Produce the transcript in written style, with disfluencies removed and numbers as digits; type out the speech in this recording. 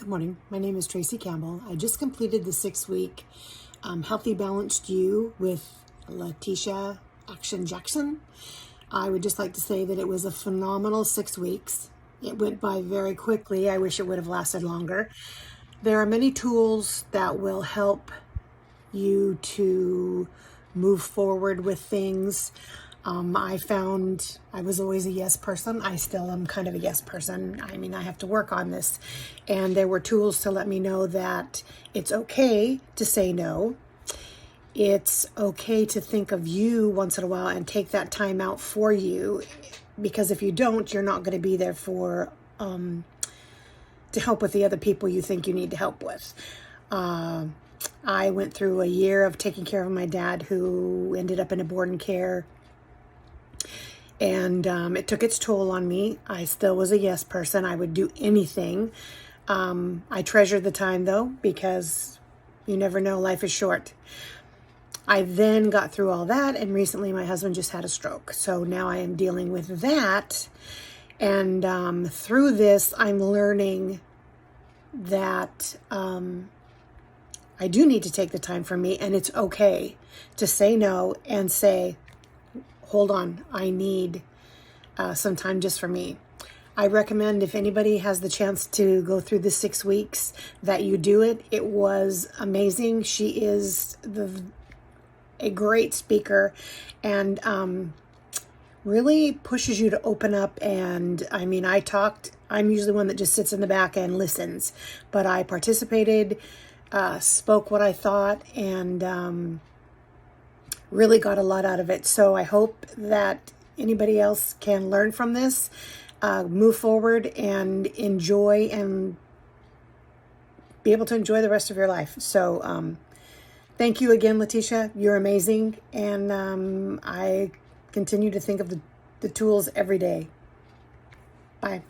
Good morning. My name is Tracy Campbell. I just completed the 6-week Healthy Balanced You with Letitia Action Jackson. I would just like to say that it was a phenomenal 6 weeks. It went by very quickly. I wish it would have lasted longer. There are many tools that will help you to move forward with things. I found I was always a yes person. I still am kind of a yes person. I mean, I have to work on this. And there were tools to let me know that it's okay to say no. It's okay to think of you once in a while and take that time out for you. Because if you don't, you're not going to be there for to help with the other people you think you need to help with. I went through a year of taking care of my dad, who ended up in a board and care. And it took its toll on me. I still was a yes person. I would do anything. I treasured the time, though, because you never know, life is short. I then got through all that, and recently my husband just had a stroke. So now I am dealing with that. And through this, I'm learning that I do need to take the time for me, and it's okay to say no and say, hold on, I need some time just for me. I recommend, if anybody has the chance to go through the 6 weeks, that you do it. It was amazing. She is a great speaker and really pushes you to open up. And I mean, I'm usually one that just sits in the back and listens, but I participated, spoke what I thought, and really got a lot out of it. So I hope that anybody else can learn from this, move forward and enjoy, and be able to enjoy the rest of your life. So thank you again, Letitia. You're amazing. And I continue to think of the tools every day. Bye.